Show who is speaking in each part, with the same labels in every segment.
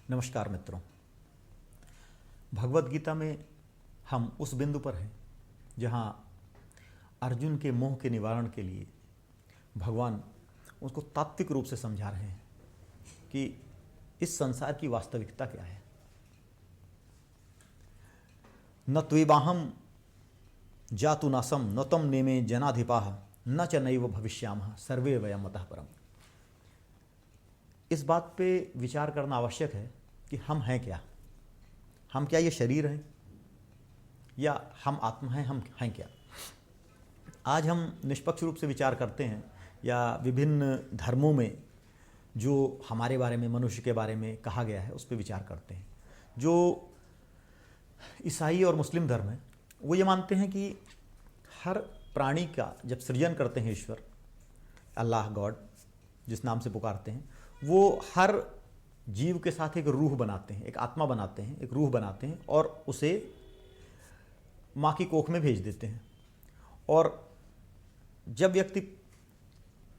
Speaker 1: नमस्कार मित्रों। भगवत गीता में हम उस बिंदु पर हैं जहाँ अर्जुन के मोह के निवारण के लिए भगवान उसको तात्विक रूप से समझा रहे हैं कि इस संसार की वास्तविकता क्या है। न त्वेवाहम जातु नासम न तम नेमे जनाधिपाः न च नैव भविष्यामः सर्वे वयम अतः परम। इस बात पे विचार करना आवश्यक है कि हम हैं क्या। हम क्या ये शरीर हैं या हम आत्मा हैं, हम हैं क्या। आज हम निष्पक्ष रूप से विचार करते हैं या विभिन्न धर्मों में जो हमारे बारे में, मनुष्य के बारे में कहा गया है उस पर विचार करते हैं। जो ईसाई और मुस्लिम धर्म है वो ये मानते हैं कि हर प्राणी का जब सृजन करते हैं ईश्वर, अल्लाह, गॉड जिस नाम से पुकारते हैं, वो हर जीव के साथ एक रूह बनाते हैं, एक आत्मा बनाते हैं, एक रूह बनाते हैं और उसे माँ की कोख में भेज देते हैं। और जब व्यक्ति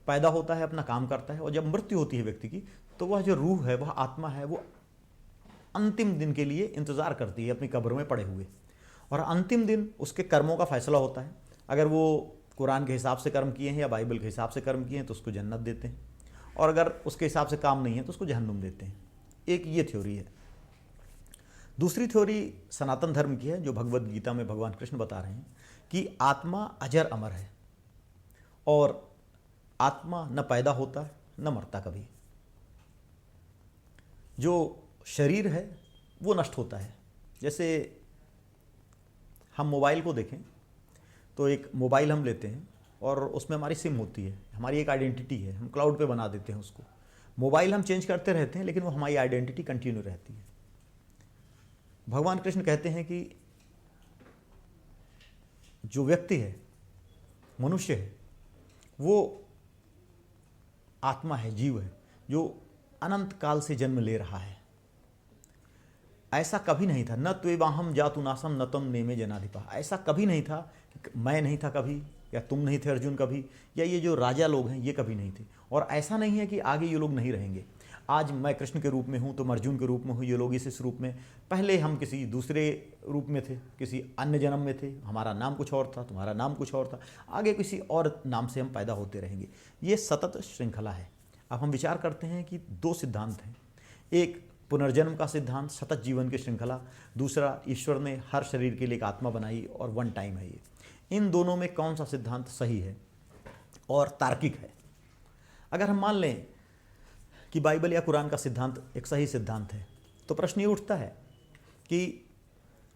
Speaker 1: पैदा होता है, अपना काम करता है और जब मृत्यु होती है व्यक्ति की, तो वह जो रूह है, वह आत्मा है, वो अंतिम दिन के लिए इंतज़ार करती है अपनी कब्र में पड़े हुए। और अंतिम दिन उसके कर्मों का फैसला होता है। अगर वो कुरान के हिसाब से कर्म किए हैं या बाइबल के हिसाब से कर्म किए हैं तो उसको जन्नत देते हैं, और अगर उसके हिसाब से काम नहीं है तो उसको जहन्नुम देते हैं। एक ये थ्योरी है। दूसरी थ्योरी सनातन धर्म की है, जो भगवत गीता में भगवान कृष्ण बता रहे हैं कि आत्मा अजर अमर है और आत्मा न पैदा होता न मरता कभी। जो शरीर है वो नष्ट होता है। जैसे हम मोबाइल को देखें तो एक मोबाइल हम लेते हैं और उसमें हमारी सिम होती है, हमारी एक आइडेंटिटी है, हम क्लाउड पे बना देते हैं उसको। मोबाइल हम चेंज करते रहते हैं लेकिन वो हमारी आइडेंटिटी कंटिन्यू रहती है। भगवान कृष्ण कहते हैं कि जो व्यक्ति है, मनुष्य है, वो आत्मा है, जीव है, जो अनंत काल से जन्म ले रहा है। ऐसा कभी नहीं था। न त्वेवाहम जातु नासम न तम नेमे जनाधिपाः। ऐसा कभी नहीं था कि मैं नहीं था कभी, या तुम नहीं थे अर्जुन कभी, या ये जो राजा लोग हैं ये कभी नहीं थे। और ऐसा नहीं है कि आगे ये लोग नहीं रहेंगे। आज मैं कृष्ण के रूप में हूँ, तुम अर्जुन के रूप में हो, ये लोग इस रूप में। पहले हम किसी दूसरे रूप में थे, किसी अन्य जन्म में थे, हमारा नाम कुछ और था, तुम्हारा नाम कुछ और था, आगे किसी और नाम से हम पैदा होते रहेंगे। ये सतत श्रृंखला है। अब हम विचार करते हैं कि दो सिद्धांत हैं। एक पुनर्जन्म का सिद्धांत, सतत जीवन की श्रृंखला। दूसरा, ईश्वर ने हर शरीर के लिए एक आत्मा बनाई और वन टाइम है ये। इन दोनों में कौन सा सिद्धांत सही है और तार्किक है? अगर हम मान लें कि बाइबल या कुरान का सिद्धांत एक सही सिद्धांत है, तो प्रश्न ये उठता है कि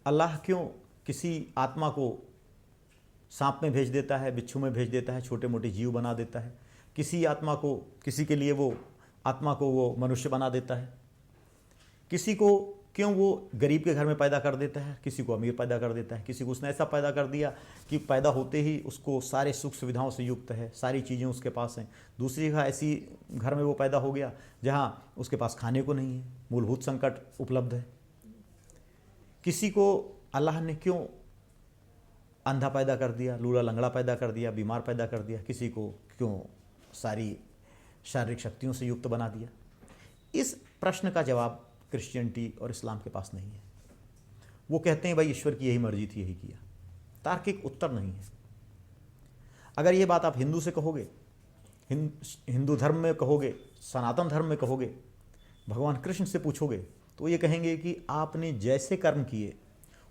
Speaker 1: अल्लाह क्यों किसी आत्मा को सांप में भेज देता है, बिच्छू में भेज देता है, छोटे मोटे जीव बना देता है। किसी आत्मा को, किसी के लिए वो आत्मा को वो मनुष्य बना देता है। किसी को क्यों वो गरीब के घर में पैदा कर देता है, किसी को अमीर पैदा कर देता है। किसी को उसने ऐसा पैदा कर दिया कि पैदा होते ही उसको सारे सुख सुविधाओं से युक्त है, सारी चीज़ें उसके पास हैं। दूसरी जगह ऐसी घर में वो पैदा हो गया जहाँ उसके पास खाने को नहीं है, मूलभूत संकट उपलब्ध है। किसी को अल्लाह ने क्यों अंधा पैदा कर दिया, लूला लंगड़ा पैदा कर दिया, बीमार पैदा कर दिया। किसी को क्यों सारी शारीरिक शक्तियों से युक्त बना दिया। इस प्रश्न का जवाब क्रिश्चियनिटी और इस्लाम के पास नहीं है। वो कहते हैं भाई ईश्वर की यही मर्जी थी, यही किया। तार्किक उत्तर नहीं है। अगर ये बात आप हिंदू से कहोगे, हिंदू धर्म में कहोगे, सनातन धर्म में कहोगे, भगवान कृष्ण से पूछोगे, तो ये कहेंगे कि आपने जैसे कर्म किए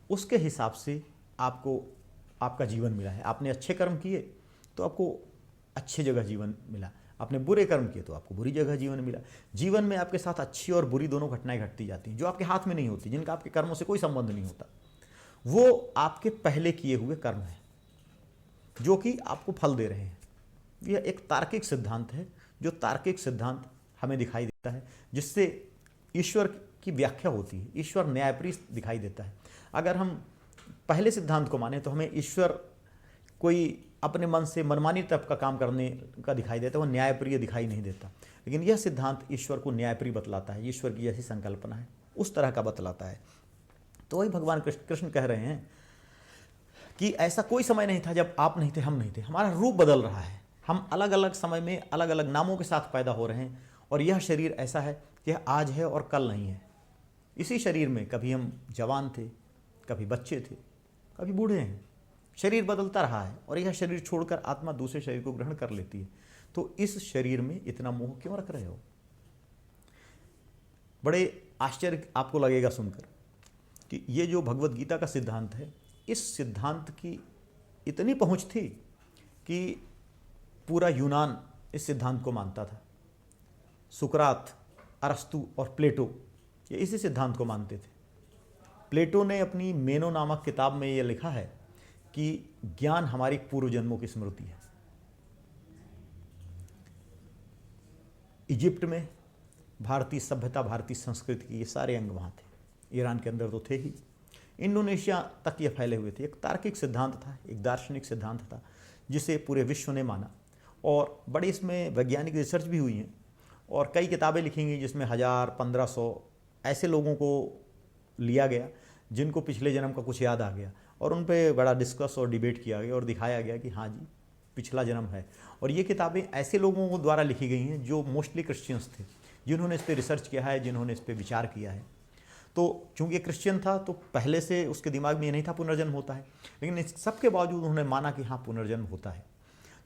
Speaker 1: उसके हिसाब से आपको आपका जीवन मिला है। आपने अच्छे कर्म किए तो आपको अच्छी जगह जीवन मिला, आपने बुरे कर्म किए तो आपको बुरी जगह जीवन मिला। जीवन में आपके साथ अच्छी और बुरी दोनों घटनाएं घटती जाती हैं, जो आपके हाथ में नहीं होती, जिनका आपके कर्मों से कोई संबंध नहीं होता। वो आपके पहले किए हुए कर्म हैं जो कि आपको फल दे रहे हैं। यह एक तार्किक सिद्धांत है, जो तार्किक सिद्धांत हमें दिखाई देता है, जिससे ईश्वर की व्याख्या होती है। ईश्वर न्यायप्रिय दिखाई देता है। अगर हम पहले सिद्धांत को माने तो हमें ईश्वर कोई अपने मन से मनमानी तब का काम करने का दिखाई देता है, वो न्यायप्रिय दिखाई नहीं देता। लेकिन यह सिद्धांत ईश्वर को न्यायप्रिय बतलाता है, ईश्वर की जैसी संकल्पना है उस तरह का बतलाता है। तो वही भगवान कृष्ण कह रहे हैं कि ऐसा कोई समय नहीं था जब आप नहीं थे, हम नहीं थे। हमारा रूप बदल रहा है, हम अलग अलग समय में अलग अलग नामों के साथ पैदा हो रहे हैं। और यह शरीर ऐसा है कि आज है और कल नहीं है। इसी शरीर में कभी हम जवान थे, कभी बच्चे थे, कभी बूढ़े हैं। शरीर बदलता रहा है और यह शरीर छोड़कर आत्मा दूसरे शरीर को ग्रहण कर लेती है। तो इस शरीर में इतना मोह क्यों रख रहे हो? बड़े आश्चर्य आपको लगेगा सुनकर कि ये जो भगवत गीता का सिद्धांत है, इस सिद्धांत की इतनी पहुंच थी कि पूरा यूनान इस सिद्धांत को मानता था। सुकरात, अरस्तु और प्लेटो ये इसी सिद्धांत को मानते थे। प्लेटो ने अपनी मेनो नामक किताब में ये लिखा है कि ज्ञान हमारी पूर्व जन्मों की स्मृति है। इजिप्ट में भारतीय सभ्यता, भारतीय संस्कृति के ये सारे अंग वहाँ थे। ईरान के अंदर तो थे ही, इंडोनेशिया तक ये फैले हुए थे। एक तार्किक सिद्धांत था, एक दार्शनिक सिद्धांत था जिसे पूरे विश्व ने माना और बड़ी इसमें वैज्ञानिक रिसर्च भी हुई हैं और कई किताबें लिखी गई जिसमें 1000-1500 ऐसे लोगों को लिया गया जिनको पिछले जन्म का कुछ याद आ गया और उन पे बड़ा डिस्कस और डिबेट किया गया और दिखाया गया कि हाँ जी पिछला जन्म है। और ये किताबें ऐसे लोगों को द्वारा लिखी गई हैं जो मोस्टली क्रिश्चियंस थे, जिन्होंने इस पर रिसर्च किया है, जिन्होंने इस पर विचार किया है। तो चूंकि क्रिश्चियन था तो पहले से उसके दिमाग में ये नहीं था पुनर्जन्म होता है, लेकिन इस सब के बावजूद उन्होंने माना कि हाँ पुनर्जन्म होता है।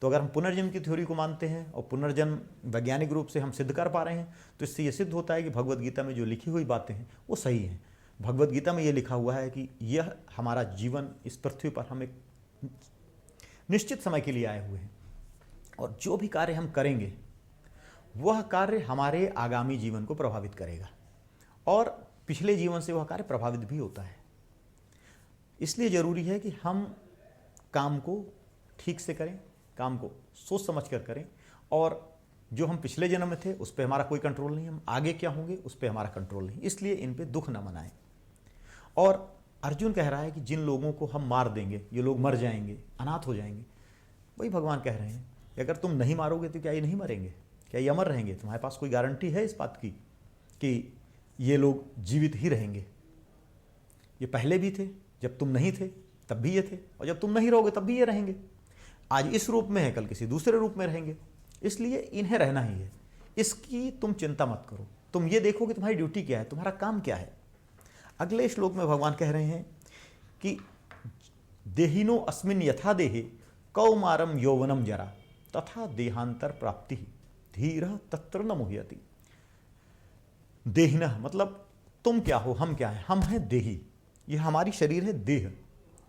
Speaker 1: तो अगर हम पुनर्जन्म की थ्योरी को मानते हैं और पुनर्जन्म वैज्ञानिक रूप से हम सिद्ध कर पा रहे हैं तो इससे ये सिद्ध होता है कि भगवत गीता में जो लिखी हुई बातें हैं वो सही हैं। भगवत गीता में ये लिखा हुआ है कि यह हमारा जीवन इस पृथ्वी पर हम एक निश्चित समय के लिए आए हुए हैं और जो भी कार्य हम करेंगे वह कार्य हमारे आगामी जीवन को प्रभावित करेगा और पिछले जीवन से वह कार्य प्रभावित भी होता है। इसलिए ज़रूरी है कि हम काम को ठीक से करें, काम को सोच समझ कर करें और जो हम पिछले जन्म में थे उस पर हमारा कोई कंट्रोल नहीं, हम आगे क्या होंगे उस पर हमारा कंट्रोल नहीं, इसलिए इन पे दुख न मनाएं। और अर्जुन कह रहा है कि जिन लोगों को हम मार देंगे ये लोग मर जाएंगे, अनाथ हो जाएंगे। वही भगवान कह रहे हैं कि अगर तुम नहीं मारोगे तो क्या ये नहीं मरेंगे, क्या ये अमर रहेंगे? तुम्हारे पास कोई गारंटी है इस बात की कि ये लोग जीवित ही रहेंगे? ये पहले भी थे, जब तुम नहीं थे तब भी ये थे और जब तुम नहीं रहोगे तब भी ये रहेंगे। आज इस रूप में है, कल किसी दूसरे रूप में रहेंगे, इसलिए इन्हें रहना ही है। इसकी तुम चिंता मत करो, तुम ये देखो कि तुम्हारी ड्यूटी क्या है, तुम्हारा काम क्या है। अगले श्लोक में भगवान कह रहे हैं कि देहिनो अस्मिन यथा देहे कौमारम यौवनम जरा तथा देहांतर प्राप्ति धीरः तत्र न मुह्यति। देहिनः मतलब तुम क्या हो, हम क्या हैं? हम हैं देही, यह हमारी शरीर है। देह,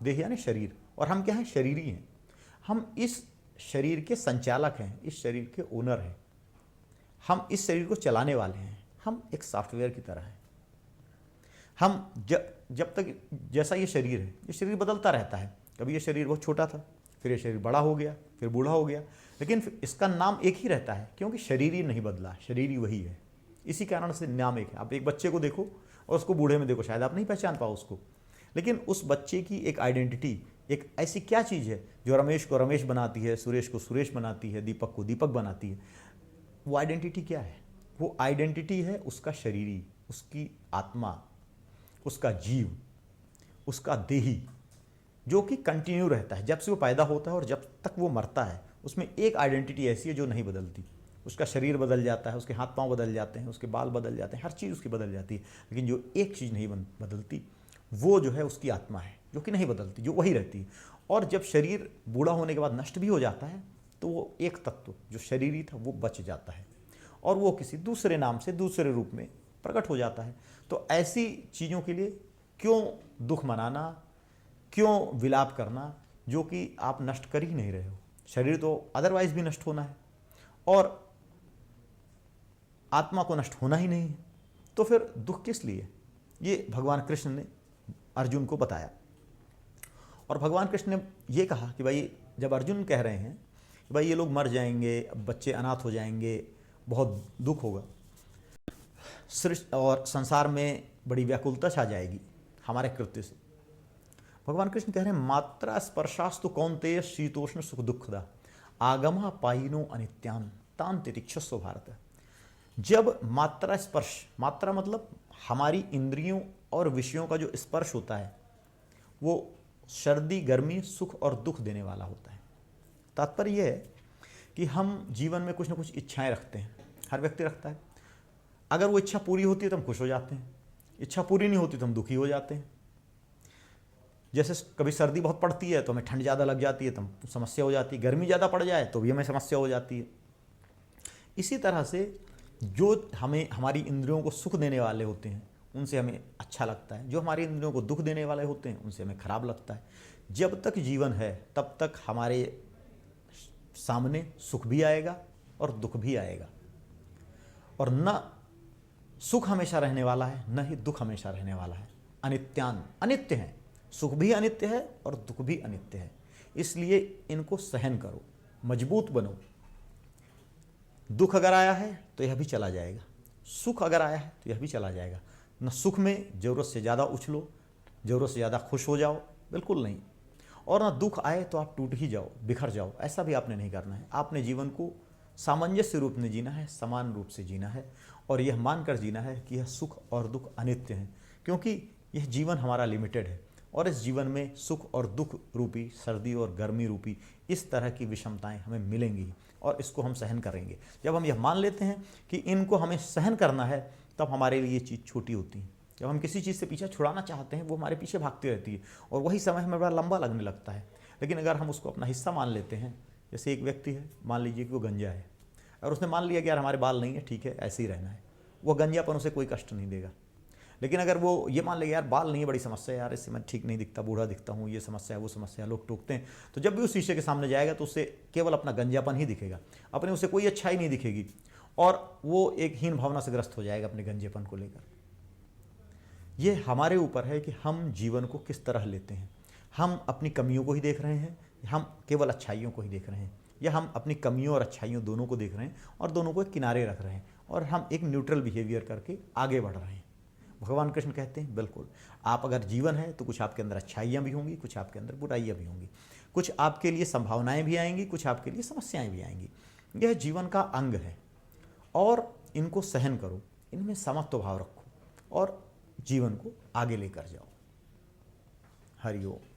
Speaker 1: देह यानी शरीर, और हम क्या हैं? शरीरी हैं। हम इस शरीर के संचालक हैं, इस शरीर के ओनर हैं, हम इस शरीर को चलाने वाले हैं। हम एक सॉफ्टवेयर की तरह हैं। हम जब तक जैसा ये शरीर है, ये शरीर बदलता रहता है। कभी ये शरीर बहुत छोटा था, फिर ये शरीर बड़ा हो गया, फिर बूढ़ा हो गया, लेकिन इसका नाम एक ही रहता है क्योंकि शरीर ही नहीं बदला, शरीर ही वही है। इसी कारण से नाम एक है। आप एक बच्चे को देखो और उसको बूढ़े में देखो, शायद आप नहीं पहचान पाओ उसको, लेकिन उस बच्चे की एक आइडेंटिटी, एक ऐसी क्या चीज़ है जो रमेश को रमेश बनाती है, सुरेश को सुरेश बनाती है, दीपक को दीपक बनाती है। वो आइडेंटिटी क्या है? वो आइडेंटिटी है उसका शरीरी, उसकी आत्मा, उसका जीव, उसका देही, जो कि कंटिन्यू रहता है जब से वो पैदा होता है और जब तक वो मरता है। उसमें एक आइडेंटिटी ऐसी है जो नहीं बदलती। उसका शरीर बदल जाता है, उसके हाथ पांव बदल जाते हैं, उसके बाल बदल जाते हैं, हर चीज़ उसकी बदल जाती है, लेकिन जो एक चीज़ नहीं बदलती वो जो है उसकी आत्मा है, जो कि नहीं बदलती, जो वही रहती है। और जब शरीर बूढ़ा होने के बाद नष्ट भी हो जाता है तो वो एक तत्व जो शरीरी था वो बच जाता है और वो किसी दूसरे नाम से दूसरे रूप में प्रकट हो जाता है। तो ऐसी चीज़ों के लिए क्यों दुख मनाना, क्यों विलाप करना जो कि आप नष्ट कर ही नहीं रहे हो? शरीर तो अदरवाइज भी नष्ट होना है और आत्मा को नष्ट होना ही नहीं है, तो फिर दुख किस लिए? ये भगवान कृष्ण ने अर्जुन को बताया। और भगवान कृष्ण ने ये कहा कि भाई, जब अर्जुन कह रहे हैं कि भाई ये लोग मर जाएंगे, बच्चे अनाथ हो जाएंगे, बहुत दुख होगा सृष्टि और संसार में बड़ी व्याकुलता छा जाएगी हमारे कृत्य से, भगवान कृष्ण कह रहे हैं मात्रा स्पर्शास्तु कौन्तेय शीतोष्ण सुख दुखदा आगमा पाइनो अनित्यान तान तितिक्षस्व भारत। जब मात्रा स्पर्श, मात्रा मतलब हमारी इंद्रियों और विषयों का जो स्पर्श होता है वो सर्दी, गर्मी, सुख और दुख देने वाला होता है। तात्पर्य यह है कि हम जीवन में कुछ ना कुछ इच्छाएं रखते हैं, हर व्यक्ति रखता है। अगर वो इच्छा पूरी होती है तो हम खुश हो जाते हैं, इच्छा पूरी नहीं होती तो हम दुखी हो जाते हैं। जैसे कभी सर्दी बहुत पड़ती है तो हमें ठंड ज़्यादा लग जाती है तो समस्या हो जाती है, गर्मी ज़्यादा पड़ जाए तो भी हमें समस्या हो जाती है। इसी तरह से जो हमें हमारी इंद्रियों को सुख देने वाले होते हैं उनसे हमें अच्छा लगता है, जो हमारी इंद्रियों को दुख देने वाले होते हैं उनसे हमें खराब लगता है। जब तक जीवन है तब तक हमारे सामने सुख भी आएगा और दुख भी आएगा, और न सुख हमेशा रहने वाला है न ही दुख हमेशा रहने वाला है। अनित्यान, अनित्य है, सुख भी अनित्य है और दुख भी अनित्य है। इसलिए इनको सहन करो, मजबूत बनो। दुख अगर आया है तो यह भी चला जाएगा, सुख अगर आया है तो यह भी चला जाएगा। न सुख में ज़रूरत से ज़्यादा उछलो, ज़रूरत से ज़्यादा खुश हो जाओ, बिल्कुल नहीं। और न दुख आए तो आप टूट ही जाओ, बिखर जाओ, ऐसा भी आपने नहीं करना है। आपने जीवन को सामंजस्य रूप में जीना है, समान रूप से जीना है, और यह मानकर जीना है कि यह सुख और दुख अनित्य हैं, क्योंकि यह जीवन हमारा लिमिटेड है और इस जीवन में सुख और दुख रूपी, सर्दी और गर्मी रूपी इस तरह की विषमताएं हमें मिलेंगी और इसको हम सहन करेंगे। जब हम यह मान लेते हैं कि इनको हमें सहन करना है तब हमारे लिए ये चीज़ छोटी होती है। जब हम किसी चीज़ से पीछा छुड़ाना चाहते हैं वो हमारे पीछे भागती रहती है और वही समय हमें बड़ा लंबा लगने लगता है। लेकिन अगर हम उसको अपना हिस्सा मान लेते हैं, जैसे एक व्यक्ति है, मान लीजिए कि वो गंजा है और उसने मान लिया कि यार हमारे बाल नहीं है, ठीक है ऐसे ही रहना है, वो गंजापन उसे कोई कष्ट नहीं देगा। लेकिन अगर वो ये मान ले यार बाल नहीं है, बड़ी समस्या है यार, इससे मैं ठीक नहीं दिखता, बूढ़ा दिखता हूँ, ये समस्या है वो समस्या है, लोग टोकते हैं, तो जब भी उस शीशे के सामने जाएगा तो उससे केवल अपना गंजापन ही दिखेगा, अपने उसे कोई अच्छाई नहीं दिखेगी और वो एक हीन भावना से ग्रस्त हो जाएगा अपने गंजेपन को लेकर। ये हमारे ऊपर है कि हम जीवन को किस तरह लेते हैं। हम अपनी कमियों को ही देख रहे हैं, हम केवल अच्छाइयों को ही देख रहे हैं, या हम अपनी कमियों और अच्छाइयों दोनों को देख रहे हैं और दोनों को एक किनारे रख रहे हैं और हम एक न्यूट्रल बिहेवियर करके आगे बढ़ रहे हैं। भगवान कृष्ण कहते हैं बिल्कुल, आप अगर जीवन है तो कुछ आपके अंदर अच्छाइयाँ भी होंगी, कुछ आपके अंदर बुराइयाँ भी होंगी, कुछ आपके लिए संभावनाएं भी आएंगी, कुछ आपके लिए समस्याएं भी आएंगी। यह जीवन का अंग है और इनको सहन करो, इनमें समत्व भाव रखो और जीवन को आगे लेकर जाओ। हरि ओम।